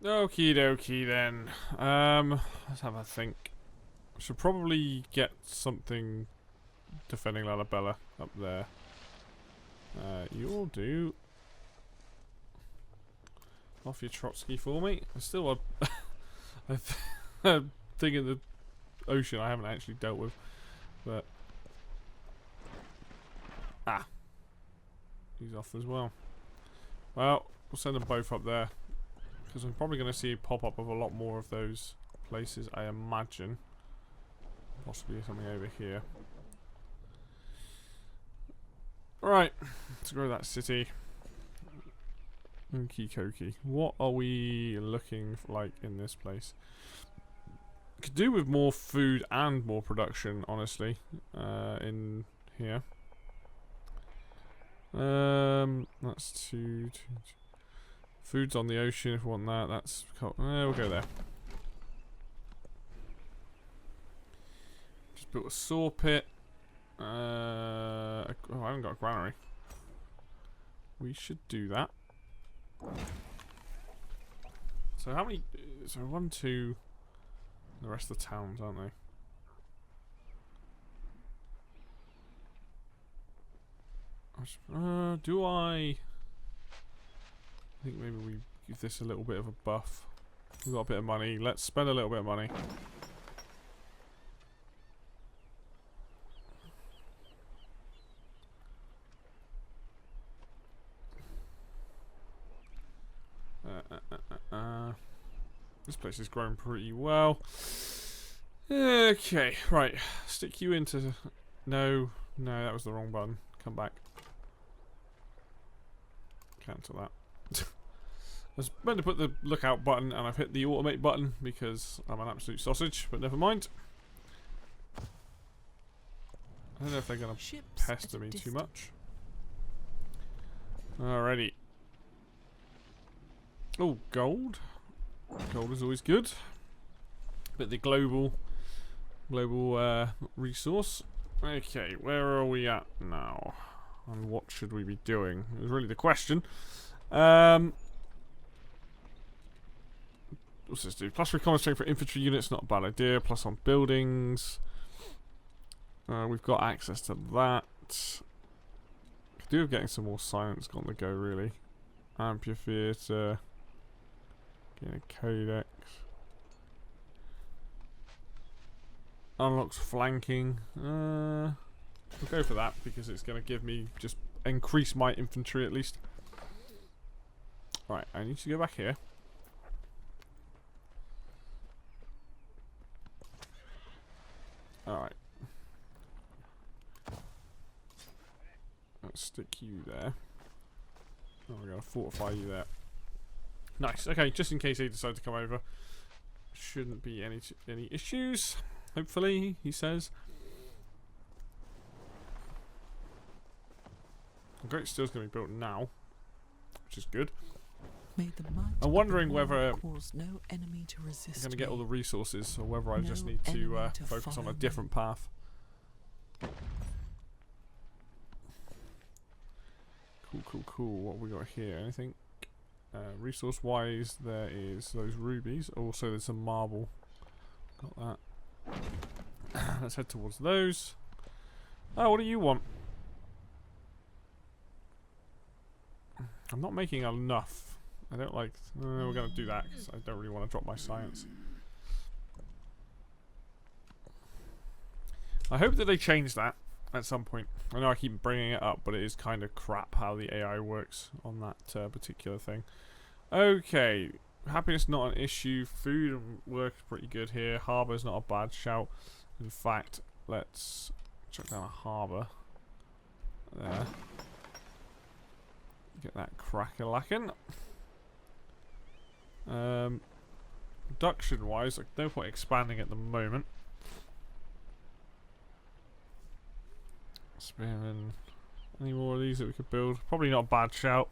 Okie dokie then. Let's have a think. Should probably get something defending Lalabella up there. You'll do. Off your Trotsky for me. There's still a thing in the ocean I haven't actually dealt with, but he's off as well. Well, we'll send them both up there because I'm probably going to see a pop up of a lot more of those places, I imagine. Possibly something over here. Right, let's grow that city. Okie dokie. What are we looking for, like in this place? Could do with more food and more production, honestly, in here. That's two. Food's on the ocean if we want that. That's cool. We'll go there. Just built a saw pit. Oh, I haven't got a granary. We should do that. So how many? So 1, 2. The rest of the towns, aren't they? Do I think maybe we give this a little bit of a buff. We've got a bit of money. Let's spend a little bit of money. This place is growing pretty well. Okay, right. Stick you into... No, that was the wrong button. Come back. Cancel that. I was meant to put the lookout button and I've hit the automate button because I'm an absolute sausage, but never mind. I don't know if they're going to pester me too much. Alrighty. Oh, gold. Gold is always good. But the global resource. Okay, where are we at now? And what should we be doing? Is really the question. What's this do? Plus recommend strength for infantry units, not a bad idea. Plus on buildings. We've got access to that. Could do with getting some more science on the go, really. Amphitheater. Getting a codex. Unlocks flanking. We'll go for that because it's going to give me just increase my infantry at least. Right, I need to go back here. Alright. Let's stick you there. Oh, we're going to fortify you there. Nice. Okay, just in case they decide to come over. Shouldn't be any issues. Hopefully, he says. Great Steel's going to be built now, which is good. I'm wondering whether I'm going to get all the resources or whether I just need to focus on a different path. Cool. What have we got here? Anything? Resource-wise, there is those rubies. Also, there's some marble. Got that. Let's head towards those. Oh, what do you want? I'm not making enough. I don't like... we're going to do that because I don't really want to drop my science. I hope that they change that at some point. I know I keep bringing it up, but it is kind of crap how the AI works on that particular thing. Okay. Happiness not an issue. Food works pretty good here. Harbour's not a bad shout. In fact, let's chuck down a harbour. There. Get that crack-a-lackin'. Production-wise, like, no point expanding at the moment. Spearmen. Any more of these that we could build? Probably not a bad shout.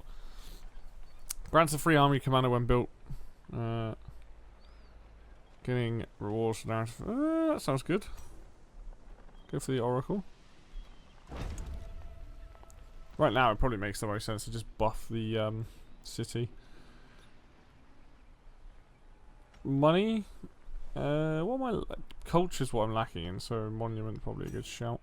Grants a free army commander when built. Getting rewards for narrative. That sounds good. Go for the Oracle. Right now, it probably makes the most sense to just buff the city. money. What am I? Culture's what I'm lacking in, so monument probably a good shout.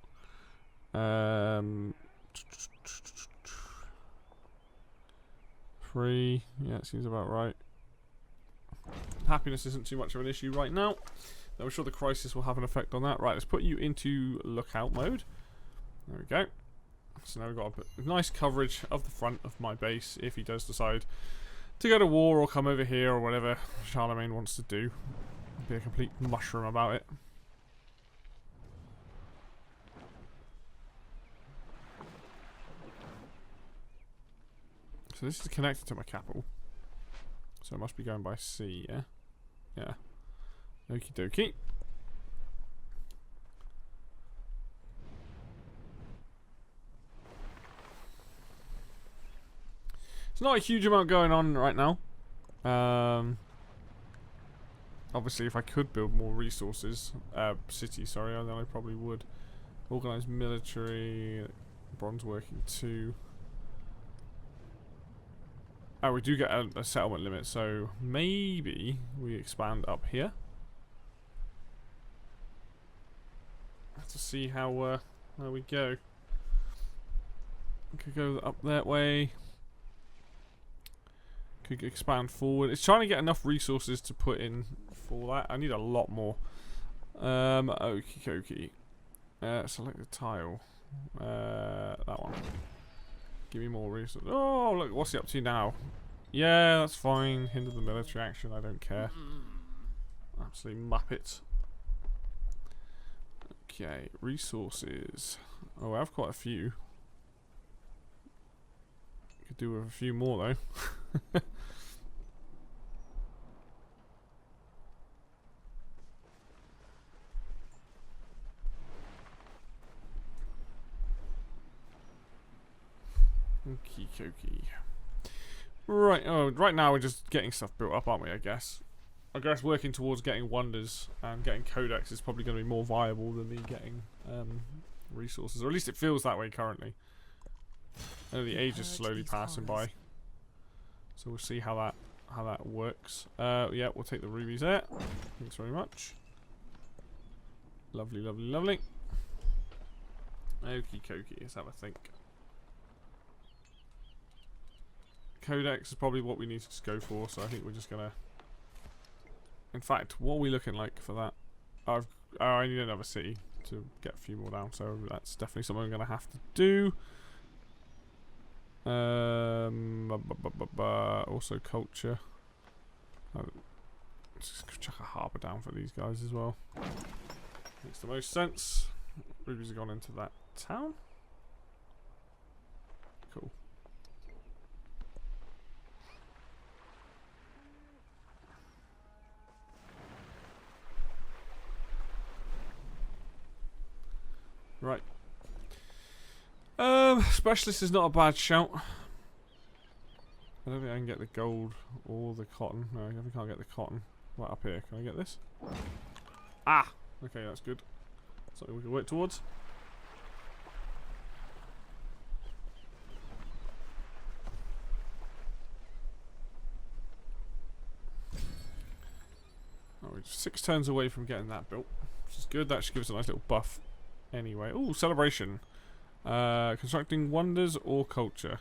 Free, yeah, it seems about right. Happiness isn't too much of an issue right now. Though I'm sure the crisis will have an effect on that. Right, let's put you into lookout mode. There we go. So now we've got a nice coverage of the front of my base if he does decide to go to war or come over here or whatever Charlemagne wants to do. Be a complete mushroom about it. So this is connected to my capital. So it must be going by sea, yeah? Yeah. Okie dokie. It's not a huge amount going on right now. Obviously, if I could build more resources, cities, sorry, then I probably would. Organised military, bronze working 2. Oh, we do get a settlement limit, so maybe we expand up here. Have to see how we go. We could go up that way. Could expand forward. It's trying to get enough resources to put in for that. I need a lot more. Okie dokie. Select the tile. That one. Give me more resources. Oh, look, what's he up to now? Yeah, that's fine. Hinder the military action. I don't care. Absolute muppet. Okay, resources. Oh, I have quite a few. Could do with a few more though. Okie dokie. Right, right now we're just getting stuff built up, aren't we, I guess? I guess working towards getting wonders and getting codex is probably going to be more viable than me getting resources. Or at least it feels that way currently. I know the age is slowly passing by. So we'll see how that works. Yeah, we'll take the rubies there. Thanks very much. Lovely, lovely, lovely. Okie dokie, let's have a think. Codex is probably what we need to just go for, so I think we're just gonna... In fact, what are we looking like for that? Oh, I need another city to get a few more down, so that's definitely something I'm gonna have to do. Also culture. Let's just chuck a harbour down for these guys as well. Makes the most sense. Rubies have gone into that town. Cool. Right. Specialist is not a bad shout. I don't think I can get the gold or the cotton. No, I definitely can't get the cotton. Right up here. Can I get this? Ah! Okay, that's good. Something we can work towards. Oh, we're just 6 turns away from getting that built, which is good. That should give us a nice little buff anyway. Ooh, celebration. Constructing wonders or culture.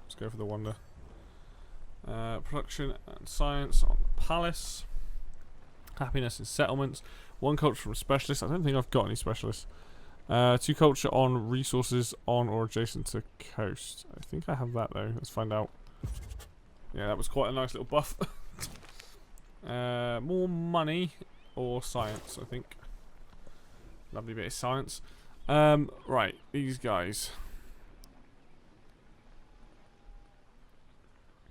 Let's go for the wonder. Production and science on the palace. Happiness and settlements. 1 culture from specialist. I don't think I've got any specialists. 2 culture on resources on or adjacent to coast. I think I have that though. Let's find out. Yeah, that was quite a nice little buff. More money or science, I think. Lovely bit of science. Right, these guys.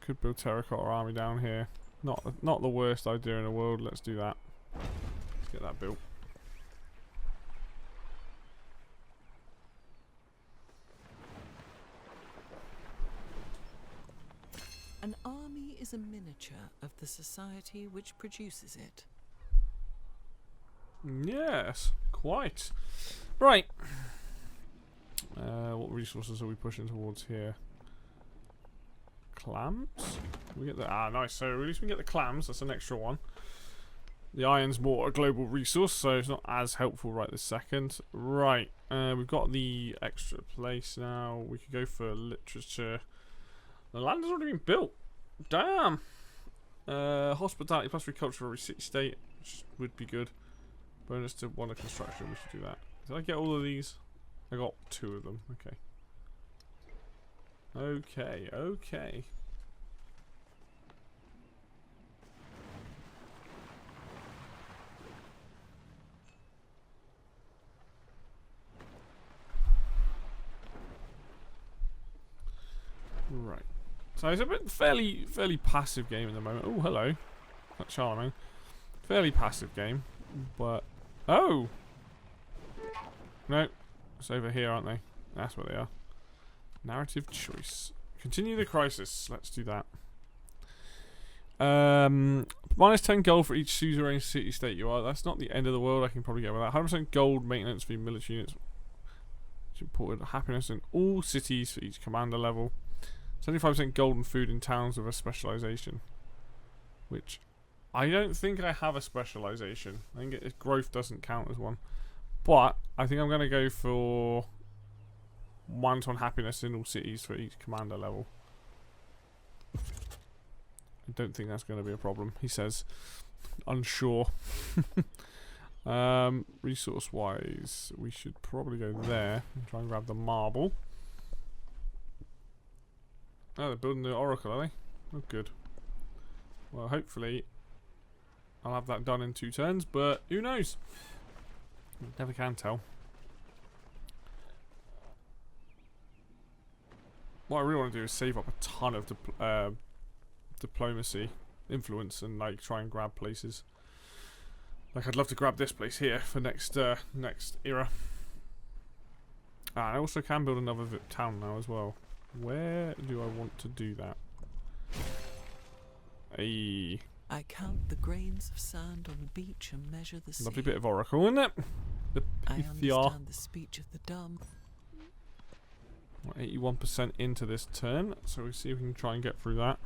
Could build terracotta army down here. Not the worst idea in the world. Let's do that. Let's get that built. An army is a miniature of the society which produces it. Yes, quite. Right. What resources are we pushing towards here? Clams? We get the nice. So at least we get the clams. That's an extra one. The iron's more a global resource, so it's not as helpful right this second. Right, we've got the extra place now. We could go for literature. The land has already been built. Damn. Hospitality plus 3 culture for every city state, which would be good. Bonus to wonder construction. We should do that. Did I get all of these? I got 2 of them. Okay. Okay. Right. So it's a bit fairly passive game at the moment. Oh, hello. That's charming. Fairly passive game, but oh no, it's over here, aren't they? That's where they are. Narrative choice. Continue the crisis. Let's do that. Minus 10 gold for each suzerain city state you are. That's not the end of the world. I can probably get with that. 100% gold maintenance for military units. Imported happiness in all cities for each commander level. 75% gold and food in towns with a specialization, which I don't think I have a specialization. I think growth doesn't count as one, but I think I'm going to go for -1 happiness in all cities for each commander level. I don't think that's going to be a problem, he says, unsure. Resource wise, we should probably go there and try and grab the marble. Oh, they're building the oracle, are they? Oh, good. Well, hopefully I'll have that done in 2 turns, but who knows? Never can tell. What I really want to do is save up a ton of diplomacy, influence, and like try and grab places. Like I'd love to grab this place here for next era. I also can build another town now as well. Where do I want to do that? Hey. I count the grains of sand on the beach and measure the sea. Lovely bit of oracle, isn't it? I understand the speech of the dumb. We're 81% into this turn, so we see if we can try and get through that.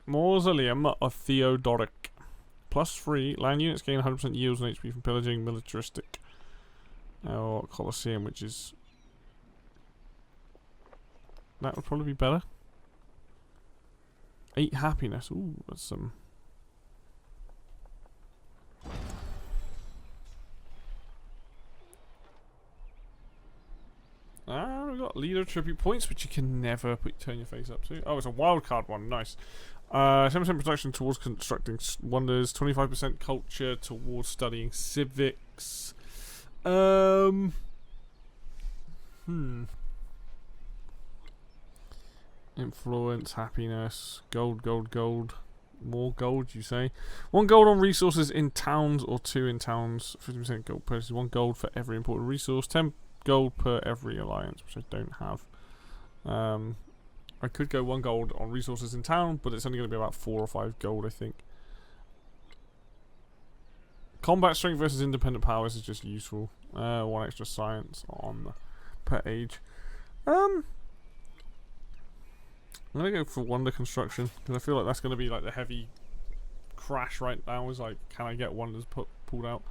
Mausoleum of Theodoric. +3. Land units gain 100% yields on HP from pillaging. Militaristic. Or Colosseum, which is... that would probably be better. 8 happiness. Ooh, that's some... we've got leader tribute points, which you can never turn your face up to. Oh, it's a wild card one. Nice. 7% protection towards constructing wonders. 25% culture towards studying civics. Influence, happiness, gold. More gold, you say? 1 gold on resources in towns or 2 in towns. 50% gold purchases. 1 gold for every important resource. 10 gold per every alliance, which I don't have. I could go 1 gold on resources in town, but it's only going to be about 4 or 5 gold, I think. Combat strength versus independent powers is just useful. 1 extra science on per age. I'm gonna go for wonder construction because I feel like that's gonna be like the heavy crash right now. Is like, can I get wonders pulled out?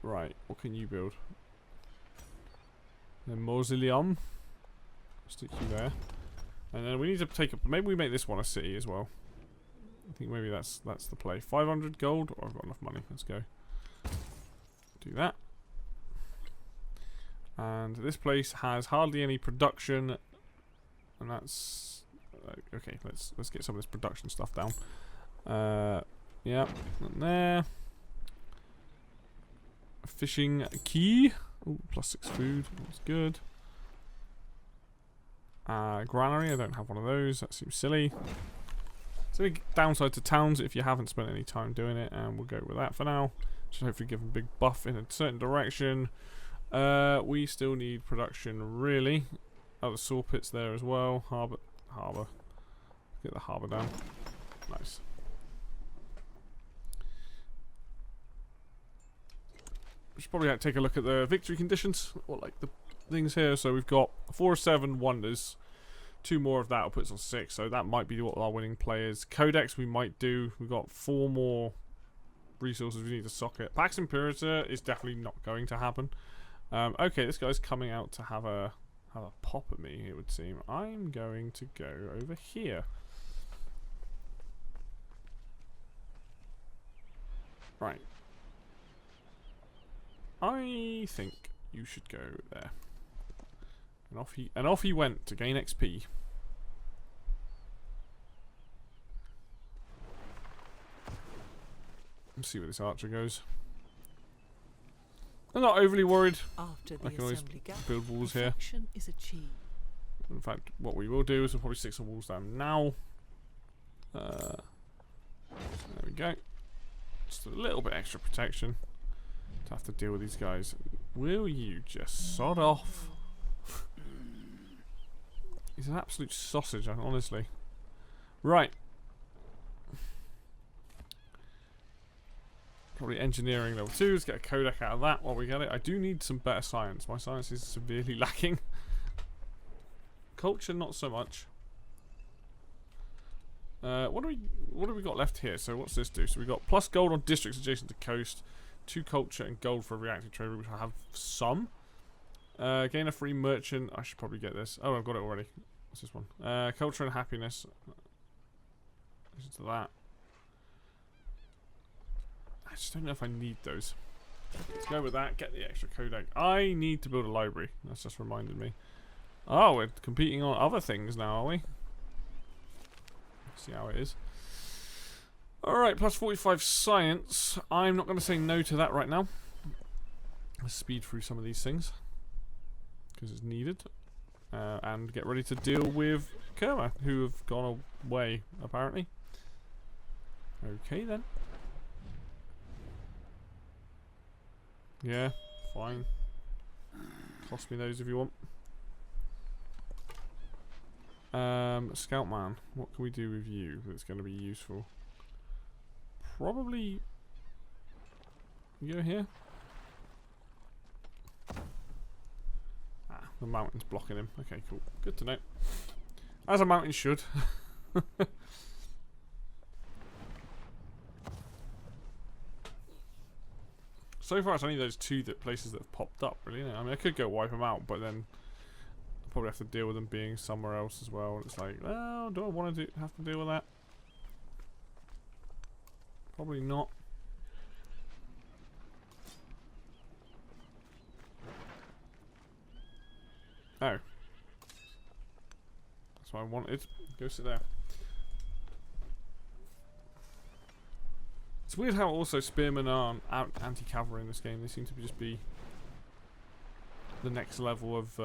Right. What can you build? The mausoleum. Stick you there, and then we need to take up. Maybe we make this one a city as well. I think maybe that's the play. 500 gold. Oh, I've got enough money. Let's go. Do that. And this place has hardly any production, and that's okay. Let's get some of this production stuff down. Yeah, and there. Fishing key. Ooh, +6 food. That's good. Granary. I don't have one of those. That seems silly. So big downside to towns if you haven't spent any time doing it, and we'll go with that for now. Just hopefully give them a big buff in a certain direction. We still need production, really. Oh, the saw pits there as well. Harbour. Get the harbour down. Nice. We should probably take a look at the victory conditions, or like the things here. So we've got 4 of 7 wonders. 2 more of that will put us on 6, so that might be what our winning play is. Codex we might do. We've got 4 more resources we need to socket. Pax Imperator is definitely not going to happen. Okay, this guy's coming out to have a pop at me, it would seem. I'm going to go over here. Right. I think you should go there. And off he went to gain XP. Let's see where this archer goes. I'm not overly worried. After the I can always assembly gap, build walls here. perfection is achieved. In fact, what we will do is we'll probably stick some walls down now. There we go. Just a little bit extra protection to have to deal with these guys. Will you just sod off? He's an absolute sausage, honestly. Right. Probably engineering level 2. Let's get a codec out of that while we get it. I do need some better science. My science is severely lacking. Culture, not so much. What do we got left here? So what's this do? So we got plus gold on districts adjacent to coast, 2 culture and gold for a reactive trade, which I have some. Gain a free merchant. I should probably get this. Oh, I've got it already. What's this one? Culture and happiness. Listen to that. I just don't know if I need those. Let's go with that. Get the extra codec. I need to build a library. That's just reminded me. Oh, we're competing on other things now, are we? Let's see how it is. Alright, plus 45 science. I'm not going to say no to that right now. Let's speed through some of these things, because it's needed. And get ready to deal with Kerma, who have gone away, apparently. Okay, then. Yeah, fine. Toss me those if you want. Scoutman, what can we do with you that's going to be useful? Probably you go here. Ah, the mountain's blocking him. Okay, cool. Good to know. As a mountain should. So far, it's only those 2 places that have popped up, really. I mean, I could go wipe them out, but then I'll probably have to deal with them being somewhere else as well. It's like, well, do I want to have to deal with that? Probably not. Oh. That's what I wanted. Go sit there. It's weird how also spearmen are anti-cavalry in this game. They seem to just be the next level of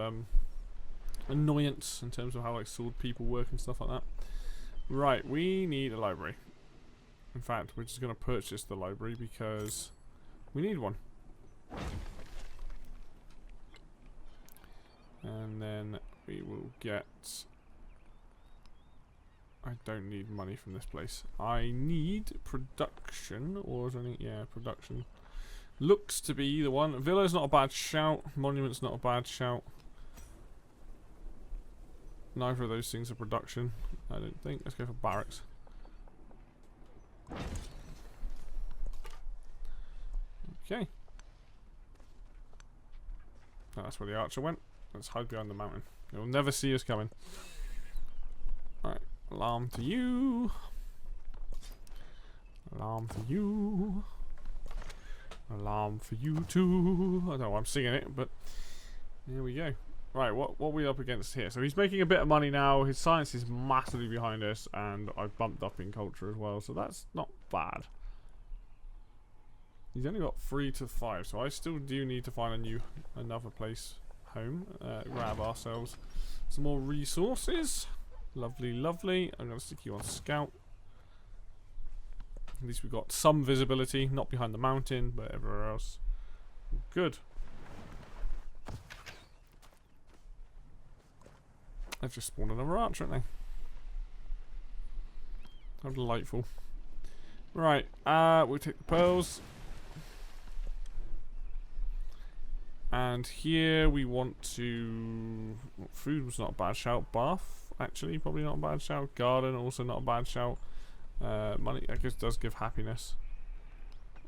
annoyance in terms of how like sword people work and stuff like that. Right, we need a library. In fact, we're just going to purchase the library because we need one. And then we will get... I don't need money from this place. I need production, or is anything? Yeah, production. Looks to be the one. Villa's not a bad shout. Monument's not a bad shout. Neither of those things are production, I don't think. Let's go for barracks. Okay. Oh, that's where the archer went. Let's hide behind the mountain. You'll never see us coming. Alright. Alarm to you. Alarm for you. Alarm for you too. I don't know why I'm singing it, but here we go. Right, what are we up against here? So he's making a bit of money now. His science is massively behind us, and I've bumped up in culture as well, so that's not bad. He's only got 3 to 5, so I still do need to find another place home. Grab ourselves some more resources. Lovely, lovely. I'm going to stick you on scout. At least we've got some visibility, not behind the mountain, but everywhere else. Good. They've just spawned another archer, haven't they? How delightful. Right, we'll take the pearls. And here we want to... Well, food was not a bad shout. Bath. actually, probably not a bad shout. Garden, also not a bad shout. Money, I guess, does give happiness.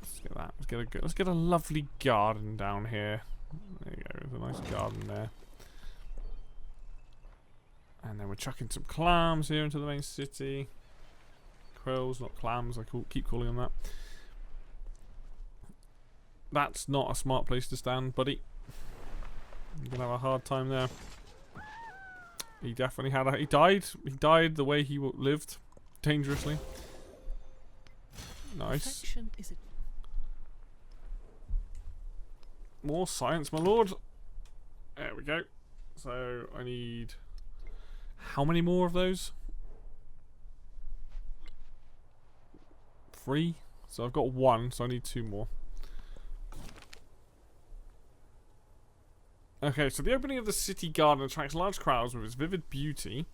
Let's get that. Let's get a lovely garden down here. There you go. There's a nice garden there. And then we're chucking some clams here into the main city. Quills, not clams. I keep calling them that. That's not a smart place to stand, buddy. You're gonna have a hard time there. He definitely had he died. He died the way he lived. Dangerously. Nice. More science, my lord. There we go. So I need how many more of those? 3. So I've got 1, so I need 2 more. Okay, so the opening of the city garden attracts large crowds with its vivid beauty,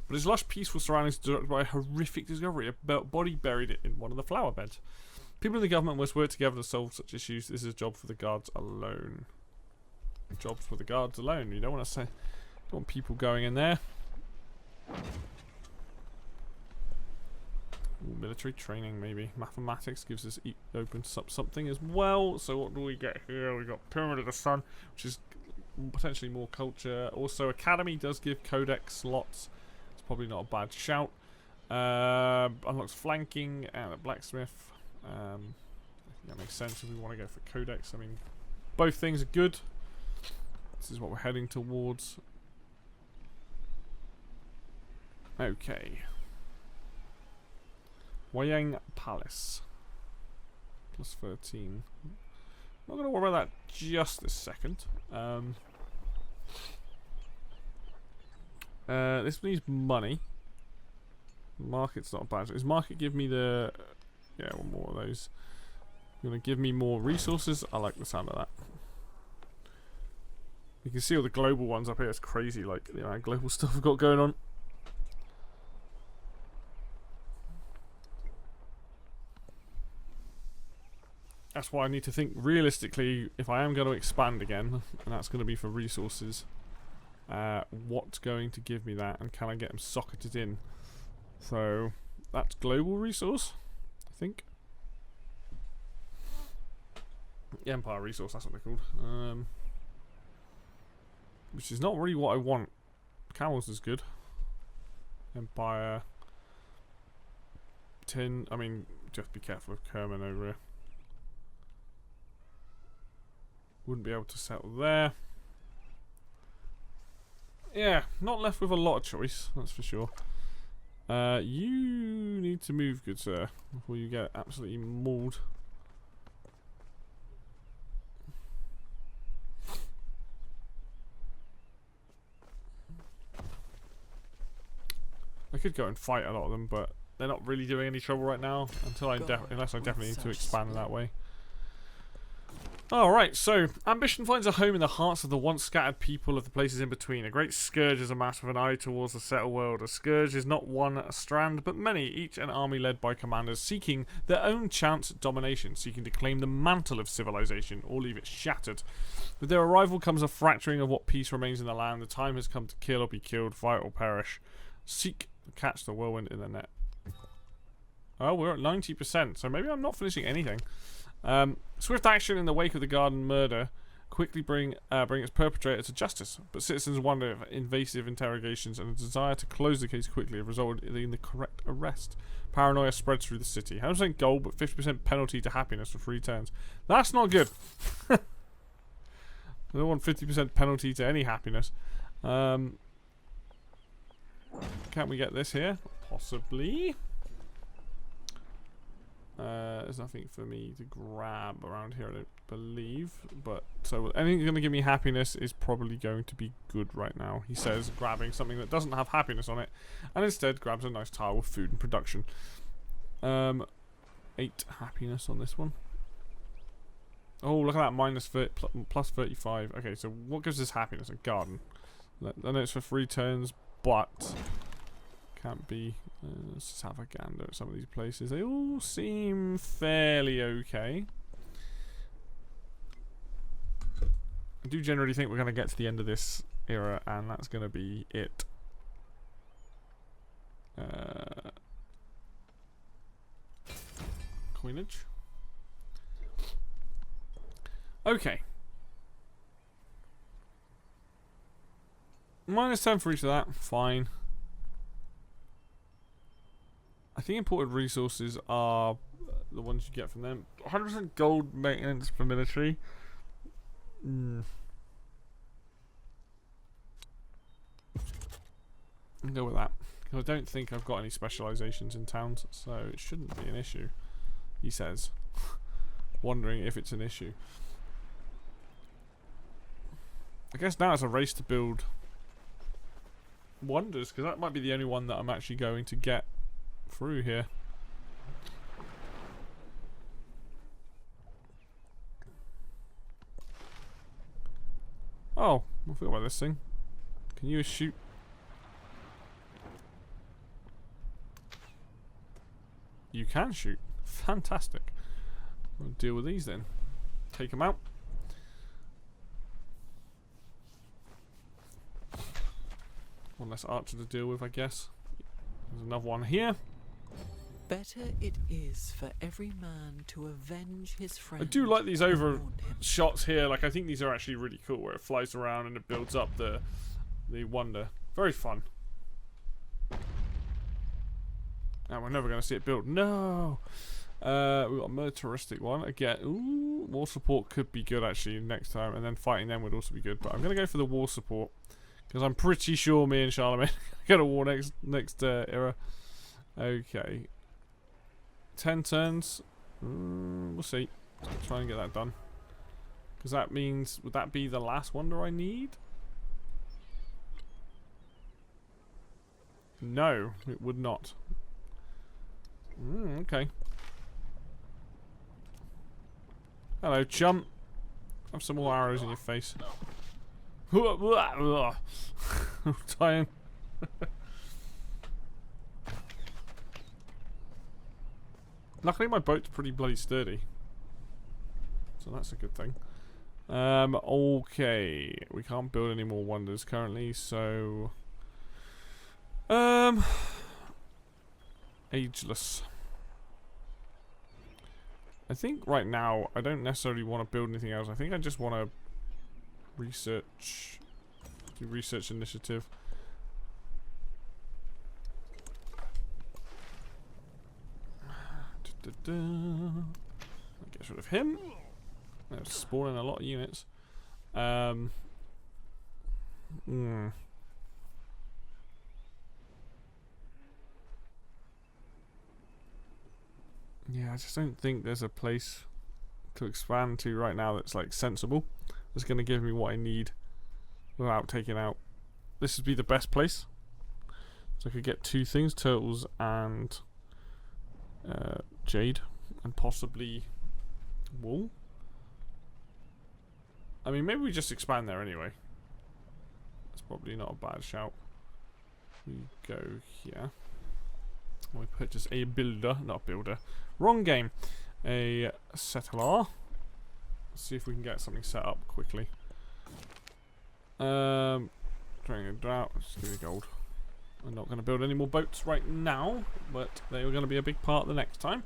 but its lush, peaceful surroundings are interrupted by a horrific discovery. A body buried in one of the flower beds. People in the government must work together to solve such issues. This is a job for the guards alone. Jobs for the guards alone. You don't want to say, don't want people going in there. Ooh, military training, maybe. Mathematics gives us opens up something as well. So what do we get here? We got Pyramid of the Sun, which is potentially more culture. Also, Academy does give codex slots. It's probably not a bad shout. Unlocks flanking and a blacksmith. I think that makes sense if we want to go for codex. I mean, both things are good. This is what we're heading towards. Okay. Wayang Palace. Plus 13. Not going to worry about that just this second. This needs money. Market's not bad. Does market give me the... yeah, one more of those. You're going to give me more resources. I like the sound of that. You can see all the global ones up here. It's crazy, like, the amount of global stuff we've got going on. That's why I need to think realistically, if I am going to expand again, and that's going to be for resources, what's going to give me that, and can I get them socketed in? So, that's global resource, I think. The Empire resource, that's what they're called. Which is not really what I want. Camels is good. Empire. Tin, I mean, just be careful of Kerman over here. Wouldn't be able to settle there. Yeah, not left with a lot of choice, that's for sure. You need to move, good sir, before you get absolutely mauled. I could go and fight a lot of them, but they're not really doing any trouble right now until unless I definitely need to expand that way. Alright, so ambition finds a home in the hearts of the once scattered people of the places in between. A great scourge is amassed with an eye towards the settled world. A scourge is not one strand, but many, each an army led by commanders seeking their own chance at domination, seeking to claim the mantle of civilization or leave it shattered. With their arrival comes a fracturing of what peace remains in the land. The time has come to kill or be killed, fight or perish. Seek to catch the whirlwind in the net. Oh, we're at 90%, so maybe I'm not finishing anything. Swift action in the wake of the garden murder quickly bring its perpetrator to justice, but citizens wonder if invasive interrogations and a desire to close the case quickly have resulted in the correct arrest. Paranoia spreads through the city. 100% gold, but 50% penalty to happiness for free turns. That's not good. I don't want 50% penalty to any happiness. Can't we get this here? Possibly. There's nothing for me to grab around here, I don't believe. But so anything going to give me happiness is probably going to be good right now. He says grabbing something that doesn't have happiness on it, and instead grabs a nice tile with food and production. 8 happiness on this one. Oh, look at that, plus 35. Okay, so what gives us happiness? A garden. I know it's for free turns, but can't be. Let's just have a gander at some of these places. They all seem fairly okay. I do generally think we're going to get to the end of this era, and that's going to be it. Coinage. Okay. -10 for each of that. Fine. I think imported resources are the ones you get from them. 100% gold maintenance for military. I'll go with that. Because I don't think I've got any specializations in towns, so it shouldn't be an issue, he says. Wondering if it's an issue. I guess now it's a race to build wonders, because that might be the only one that I'm actually going to get through here. Oh, I forgot about this thing. Can you shoot? You can shoot. Fantastic. We'll deal with these then. Take them out. One less archer to deal with, I guess. There's another one here. Better it is for every man to avenge his friend. I do like these over than wound him. shots here. Like, I think these are actually really cool, where it flies around and it builds up the wonder. Very fun. And we're never going to see it build. No! We've got a militaristic one. Again, ooh, war support could be good, actually, next time. And then fighting them would also be good. But I'm going to go for the war support. Because I'm pretty sure me and Charlemagne get a war next era. Okay. 10 turns. We'll see. Try and get that done. Because that means, would that be the last wonder I need? No, it would not. Okay. Hello, chum. Have some more arrows in your face. I'm dying. Luckily my boat's pretty bloody sturdy. So that's a good thing. Okay. We can't build any more wonders currently, so... Ageless. I think right now I don't necessarily want to build anything else. I think I just want to research, do research initiative. Get rid of him. They're spawning a lot of units. Yeah, I just don't think there's a place to expand to right now that's like sensible. That's going to give me what I need without taking out. This would be the best place. So I could get two things, turtles and jade, and possibly wool. I mean, maybe we just expand there anyway. That's probably not a bad shout. We go here. We purchase a builder, not a builder. Wrong game. A settler. Let's see if we can get something set up quickly. Trying a drought. Just give me gold. I'm not going to build any more boats right now, but they are going to be a big part the next time.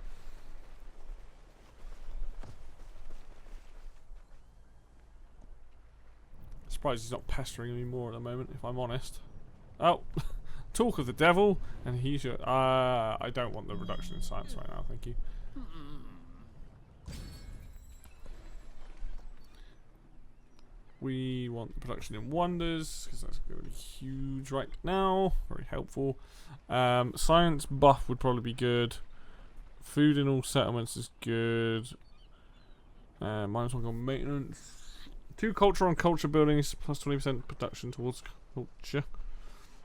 Surprised he's not pestering me more at the moment, if I'm honest. Oh, talk of the devil, and he should. I don't want the reduction in science right now, thank you. We want the production in wonders, because that's going to be huge right now. Very helpful. Science buff would probably be good. Food in all settlements is good. -1 on maintenance. 2 culture on culture buildings, plus 20% production towards culture.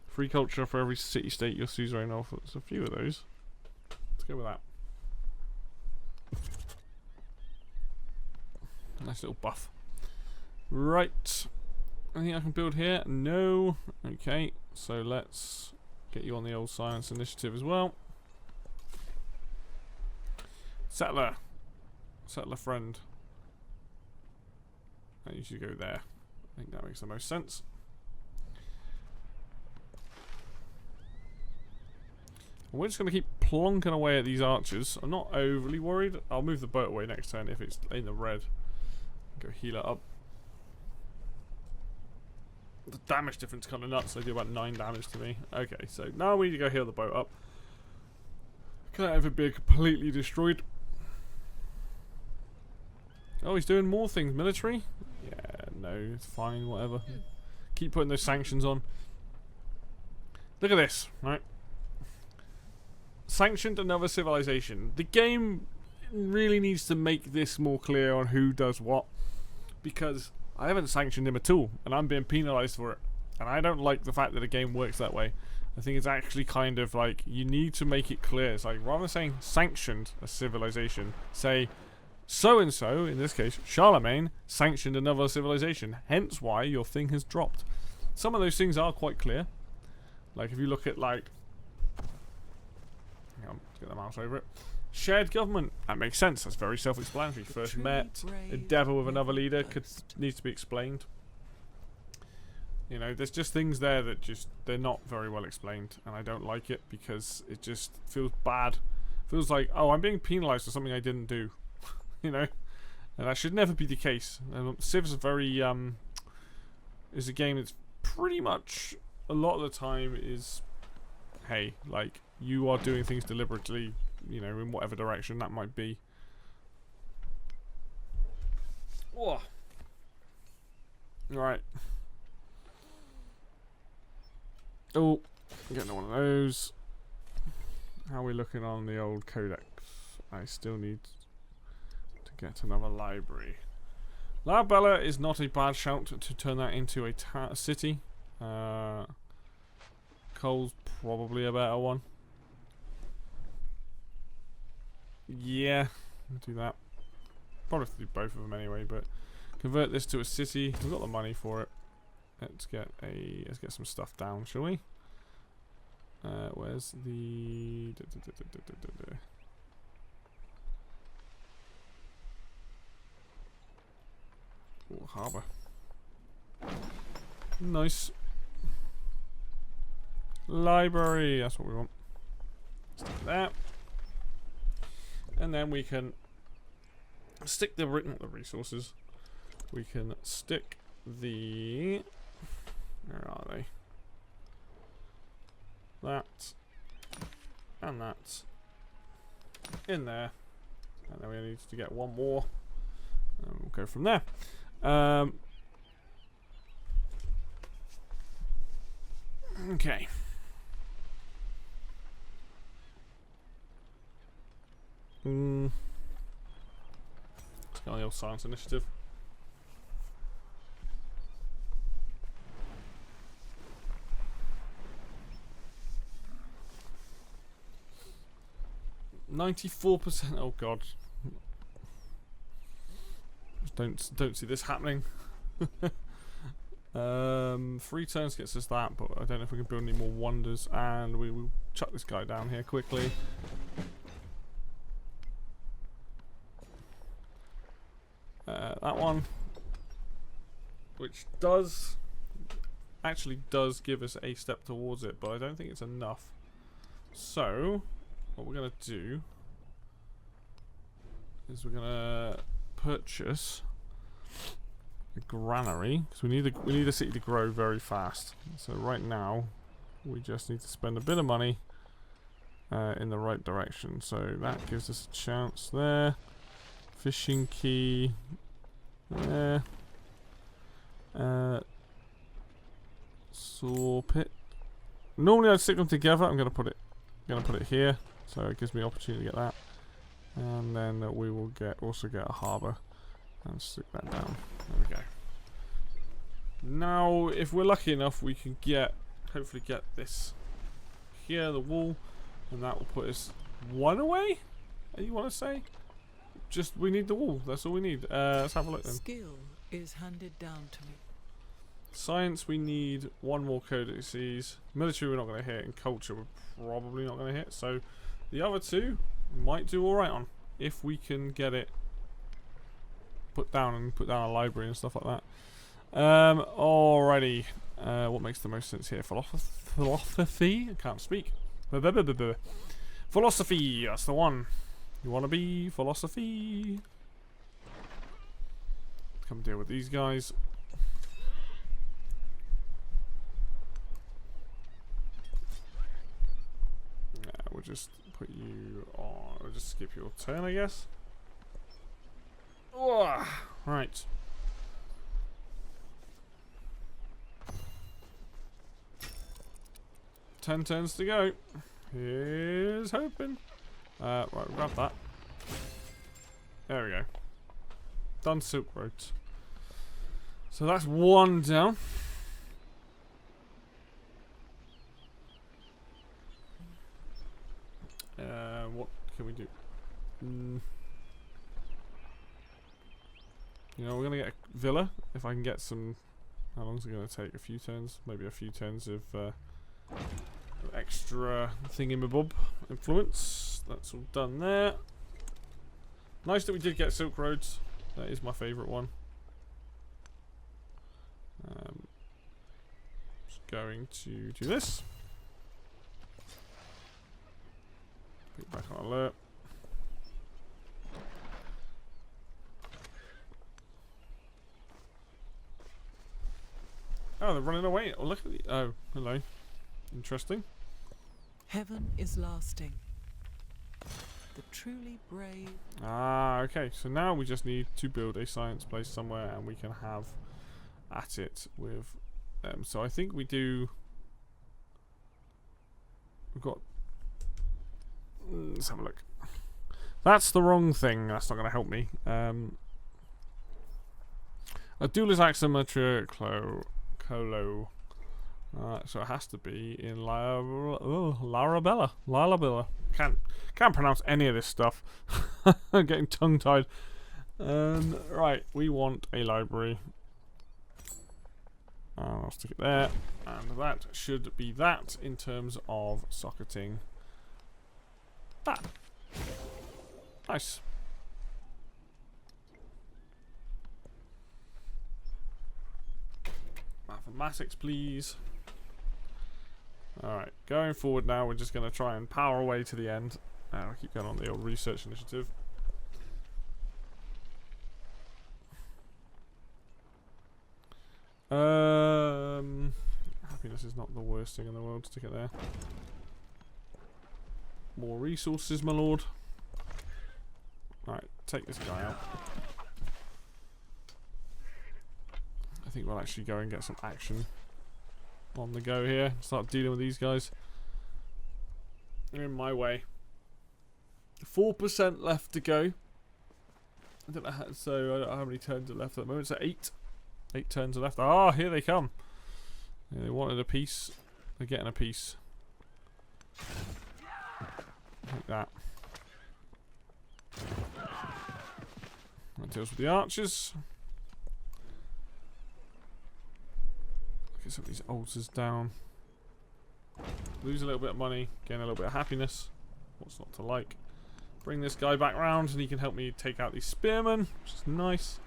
Free culture for every city-state your suzerain offers. There's a few of those. Let's go with that. Nice little buff. Right. Anything I can build here? No. Okay, so let's get you on the old science initiative as well. Settler. Settler friend. And you should go there. I think that makes the most sense. We're just going to keep plonking away at these archers. I'm not overly worried. I'll move the boat away next turn if it's in the red. Go heal it up. The damage difference is kind of nuts. They do about 9 damage to me. Okay, so now we need to go heal the boat up. Can I ever be completely destroyed? Oh, he's doing more things. Military? Yeah, no, it's fine, whatever. Keep putting those sanctions on. Look at this, right? Sanctioned another civilization. The game really needs to make this more clear on who does what. Because I haven't sanctioned him at all, and I'm being penalised for it. And I don't like the fact that the game works that way. I think it's actually kind of like, you need to make it clear. It's like, rather than saying sanctioned a civilization, say, so-and-so, in this case, Charlemagne, sanctioned another civilization. Hence why your thing has dropped. Some of those things are quite clear. Like, if you look at, like... Hang on, let's get the mouse over it. Shared government. That makes sense. That's very self-explanatory. First met, endeavour with another leader needs to be explained. You know, there's just things there that just, they're not very well explained. And I don't like it because it just feels bad. Feels like, oh, I'm being penalised for something I didn't do. You know? And that should never be the case. Civ's very, is a game that's pretty much, a lot of the time is, hey, like, you are doing things deliberately, you know, in whatever direction that might be. Oh. Right. Oh, getting one of those. How are we looking on the old codex? I still need to get another library. La Bella is not a bad shout to turn that into a city. Cole's probably a better one. Yeah, I'll do that. Probably have to do both of them anyway, but convert this to a city. We've got the money for it. Let's get some stuff down, shall we? Where's the oh, harbour. Nice. Library, that's what we want. Stick that. And then we can stick the resources. We can stick the, where are they? That and that in there, and then we need to get one more, and we'll go from there. Okay. Let's go on the old science initiative. %. Oh god. Just don't see this happening. 3 turns gets us that, but I don't know if we can build any more wonders. And we will chuck this guy down here quickly. That one, which actually does give us a step towards it, but I don't think it's enough. So what we're gonna do is we're gonna purchase a granary, because we need the city to grow very fast. So right now we just need to spend a bit of money in the right direction. So that gives us a chance there. Fishing key there. Saw pit. Normally I'd stick them together. I'm gonna put it here, so it gives me opportunity to get that. And then we will also get a harbour and stick that down. There we go. Now, if we're lucky enough, we can hopefully get this here, the wall, and that will put us one away. You want to say? Just we need the wall. That's all we need. Let's have a look then. Skill is handed down to me. Science, we need one more codices. Military, we're not going to hit, and culture, we're probably not going to hit. So the other two might do all right on if we can get it put down a library and stuff like that. Alrighty. What makes the most sense here? Philosophy? I can't speak. Philosophy, that's the one. You want to be philosophy. Come deal with these guys. Yeah, we'll just put you on. We'll just skip your turn, I guess. Ugh. Right. Ten turns to go. Here's hoping. Right, we'll grab that. There we go. Done Silk Roads. So that's one down. What can we do? You know, we're gonna get a villa if I can get some. How long is it gonna take? A few turns, maybe a few turns of extra thingamabob influence. That's all done there. Nice that we did get Silk Roads. That is my favourite one. Just going to do this. Put it back on alert. Oh, they're running away. Oh, look at the. Oh, hello. Interesting. Heaven is lasting. The truly brave. Ah, okay. So now we just need to build a science place somewhere, and we can have at it with them. So I think we do. We've got. Let's have a look. That's the wrong thing. That's not going to help me. A duelist axiometry colo. So it has to be in Larabella. Can't pronounce any of this stuff. I'm getting tongue-tied. Right, we want a library. I'll stick it there. And that should be that in terms of socketing. That. Nice. Mathematics, please. Alright, going forward now, we're just going to try and power away to the end. I'll keep going on the old research initiative. Happiness is not the worst thing in the world. Stick it there. More resources, my lord. Alright, take this guy out. I think we'll actually go and get some action on the go here. Start dealing with these guys. They're in my way. 4% left to go. I don't know how, so I don't know how many turns are left at the moment. So 8. 8 turns are left. Ah, here they come. Yeah, they wanted a piece. They're getting a piece. Like that. That deals with the archers. Get some of these altars down. Lose a little bit of money, gain a little bit of happiness. What's not to like? Bring this guy back round and he can help me take out these spearmen, which is nice.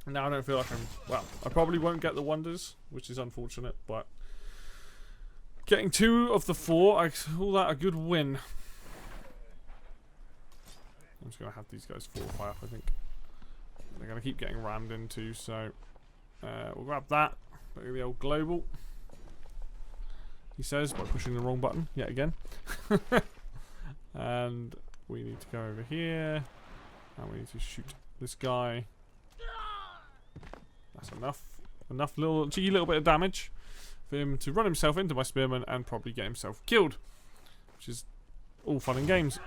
Now I don't feel like I'm... Well, I probably won't get the wonders, which is unfortunate, but... Getting 2 of the 4, I call that a good win. I'm just going to have these guys fortify up, I think. They're going to keep getting rammed into, so... we'll grab that. Look at the old global. He says, by pushing the wrong button, yet again. And we need to go over here. And we need to shoot this guy. That's enough. Enough cheeky little bit of damage for him to run himself into my spearman and probably get himself killed. Which is all fun and games.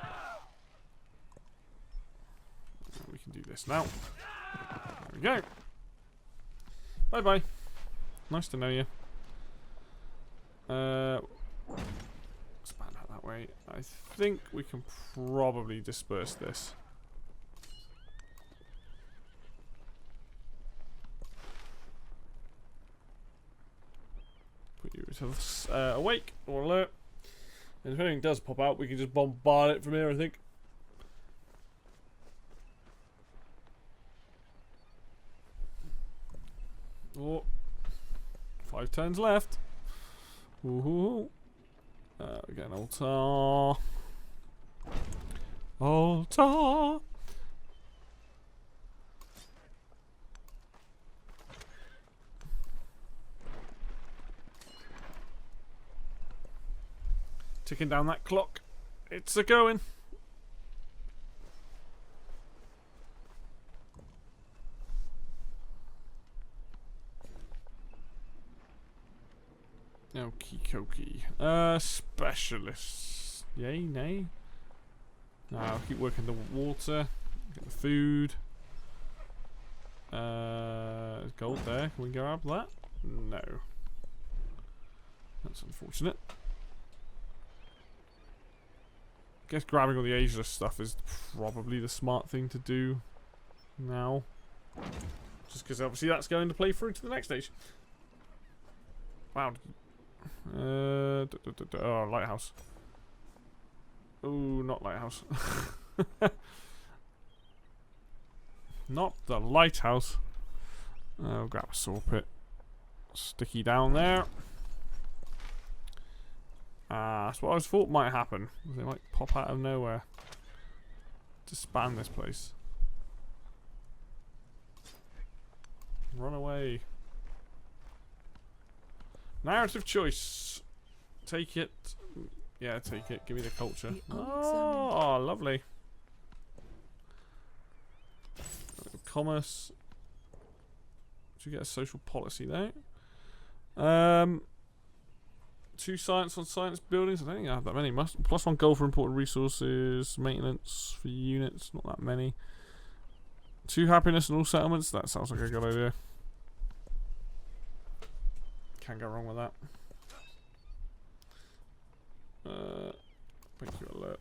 We can do this now. There we go. Bye bye. Nice to know you. Expand out that way. I think we can probably disperse this. Put you to awake or alert. And if anything does pop out, we can just bombard it from here, I think. Oh, 5 turns left. Woohoo. Again, altar. Altar. Ticking down that clock. It's a going. Okie dokie. Specialists. Yay, nay. No, I'll keep working the water. Get the food. There's gold there. Can we grab that? No. That's unfortunate. Guess grabbing all the ageless stuff is probably the smart thing to do now. Just because obviously that's going to play through to the next stage. Wow. Oh, lighthouse. Ooh, not lighthouse. Not the lighthouse. Oh, grab a saw pit. Sticky down there. That's what I thought might happen. They might pop out of nowhere to span this place. Run away. Narrative choice. Take it. Yeah, take it. Give me the culture. Oh, lovely. Commerce. Did you get a social policy there? 2 science on science buildings. I don't think I have that many. +1 gold for important resources. Maintenance for units. Not that many. 2 happiness in all settlements. That sounds like a good idea. Can't go wrong with that. Thank you, alert.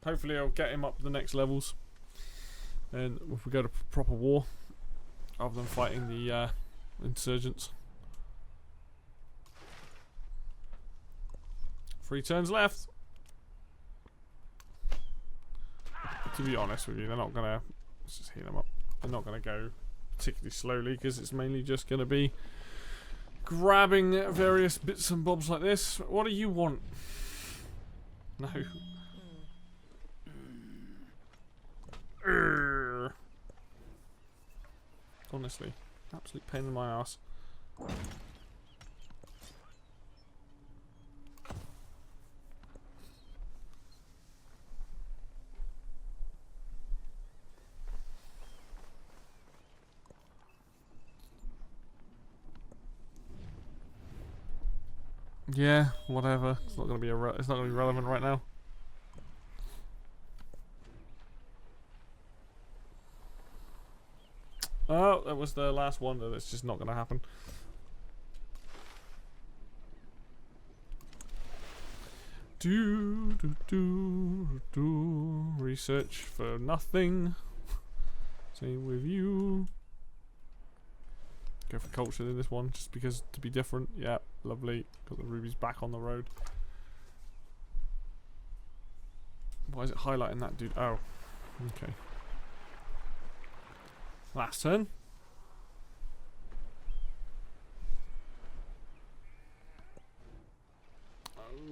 Hopefully I'll get him up the next levels. And if we go to proper war, rather than fighting the insurgents. 3 turns left. To be honest with you, they're not gonna. Let's just heal them up. They're not gonna go particularly slowly because it's mainly just gonna be grabbing various bits and bobs like this. What do you want? No. Honestly, absolute pain in my ass. Yeah, whatever. It's not gonna be it's not gonna be relevant right now. Oh, that was the last wonder. That's just not gonna happen. Research for nothing. Same with you. Go for culture in this one, just because to be different. Yeah, lovely. Got the rubies back on the road. Why is it highlighting that dude? Oh, okay. Last turn.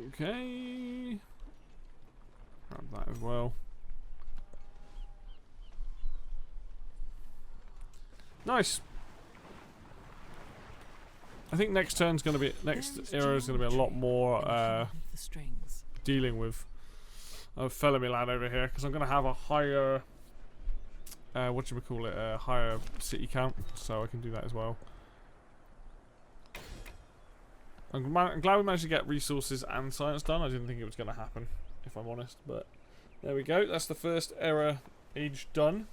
Okay. Grab that as well. Nice. I think next turn's going to be next era is going to be a lot more dealing with fellow me lad over here, because I'm going to have a higher what do we call it, a higher city count, so I can do that as well. I'm glad we managed to get resources and science done. I didn't think it was going to happen, if I'm honest, but there we go. That's the first era age done.